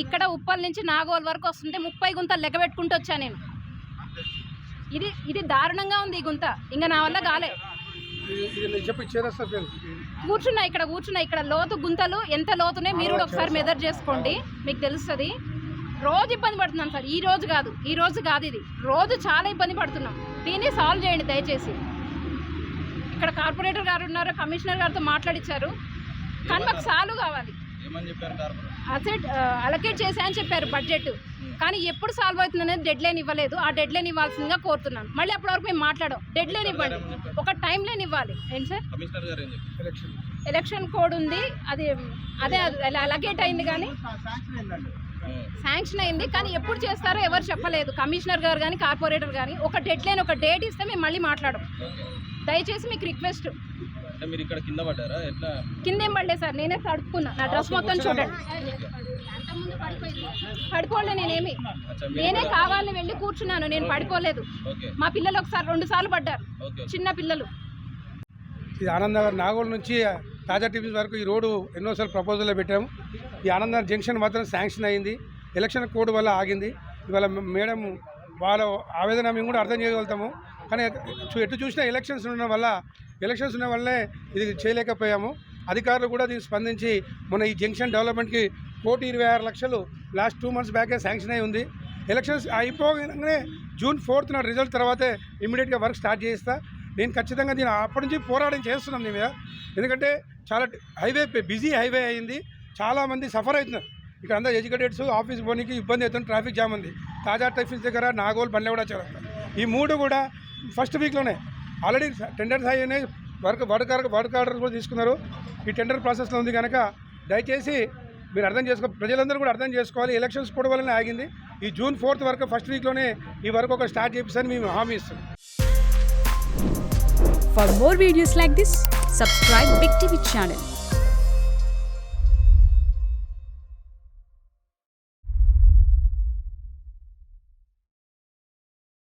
ఇక్కడ ఉప్పల్ నుంచి నాగోల్ వరకు వస్తుంటే 30 గుంతలు లెక్క పెట్టుకుంటూ వచ్చాను నేను. ఇది దారుణంగా ఉంది ఈ గుంత, ఇంకా నా వల్ల కాలే. కూర్చున్నా ఇక్కడ లోతు గుంతలు ఎంత లోతునే మీరు కూడా ఒకసారి మెజర్ చేసుకోండి, మీకు తెలుస్తుంది. రోజు ఇబ్బంది పడుతున్నాను సార్, ఈ రోజు కాదు ఇది రోజు చాలా ఇబ్బంది పడుతున్నాం. దీన్ని సాల్వ్ చేయండి దయచేసి. ఇక్కడ కార్పొరేటర్ గారు ఉన్నారు, కమిషనర్ గారితో మాట్లాడించారు, కానీ మాకు సాల్వ్ కావాలి. అసెట్ అలొకేట్ చేశాయని చెప్పారు బడ్జెట్, కానీ ఎప్పుడు సాల్వ్ అవుతుంది అనేది డెడ్ లైన్ ఇవ్వలేదు. ఆ డెడ్ లైన్ ఇవ్వాల్సిందిగా కోరుతున్నాను. మళ్ళీ అప్పటి వరకు మేము మాట్లాడాం, డెడ్ లైన్ ఇవ్వండి, ఒక టైం లైన్ ఇవ్వాలి. ఏంటి సార్, ఎలక్షన్ కోడ్ ఉంది, అదే అలొకేట్ అయింది, కానీ శాంక్షన్ అయింది, కానీ ఎప్పుడు చేస్తారో ఎవరు చెప్పలేదు. కమిషనర్ గారు కానీ కార్పొరేటర్ కానీ ఒక డెడ్ లైన్, ఒక డేట్ ఇస్తే మేము మళ్ళీ మాట్లాడం. దయచేసి మీకు రిక్వెస్ట్. కింద ఏం పడలేదు సార్, నేనే తడుపుకున్నా, నా డ్రెస్ మొత్తం చూడండి. పడిపోలే, నేనే కావాలని వెళ్ళి కూర్చున్నాను, నేను పడిపోలేదు. మా పిల్లలు ఒకసారి 2 సార్లు పడ్డారు, చిన్న పిల్లలు. ఇది ఆనందనగర్ నాగోల్ నుంచి తాజా టీవీ వరకు ఈ రోడ్డు ఎన్నోసార్లు ప్రపోజల్లో పెట్టాము. ఈ ఆనందనగర్ జంక్షన్ మాత్రం శాంక్షన్ అయింది, ఎలక్షన్ కోడ్ వల్ల ఆగింది. ఇవాళ మేడం వాళ్ళ ఆవేదన మేము కూడా అర్థం చేయగలుగుతాము, కానీ ఎటు చూసినా ఎలక్షన్స్ ఉన్న వల్లే ఇది చేయలేకపోయాము. అధికారులు కూడా దీన్ని స్పందించి మొన్న ఈ జంక్షన్ డెవలప్మెంట్కి 1,26,00,000 లాస్ట్ 2 months బ్యాకే శాంక్షన్ అయి ఉంది. ఎలక్షన్స్ అయిపోగానే June 4th నాడు రిజల్ట్ తర్వాతే ఇమ్మీడియట్గా వర్క్ స్టార్ట్ చేస్తా. నేను ఖచ్చితంగా దీన్ని అప్పటి నుంచి పోరాటం చేస్తున్నాం దీని మీద. ఎందుకంటే చాలా బిజీ హైవే అయింది, చాలామంది సఫర్ అవుతున్నారు. ఇక్కడ అందరూ ఎడ్యుకేటెడ్స్ ఆఫీస్ పోనీకి ఇబ్బంది అవుతుంది, ట్రాఫిక్ జామ్ ఉంది. తాజా ట్రాఫిక్ దగ్గర నాగోల్ బండ్లగూడ చేరుతారు. ఈ 3 కూడా ఫస్ట్ వీక్లోనే ఆల్రెడీ టెండర్స్ అయినాయి, వర్క్ ఆర్డర్స్ కూడా తీసుకున్నారు. ఈ టెండర్ ప్రాసెస్లో ఉంది కనుక దయచేసి మీరు ప్రజలందరూ కూడా అర్థం చేసుకోవాలి. ఎలక్షన్స్ కూడా వల్లనే ఆగింది. ఈ June 4th వరకు ఫస్ట్ వీక్లోనే ఈ వర్క్ ఒక స్టార్ట్ చేపిస్తారని మేము హామీ ఇస్తాం. For more videos like this, subscribe Big TV channel.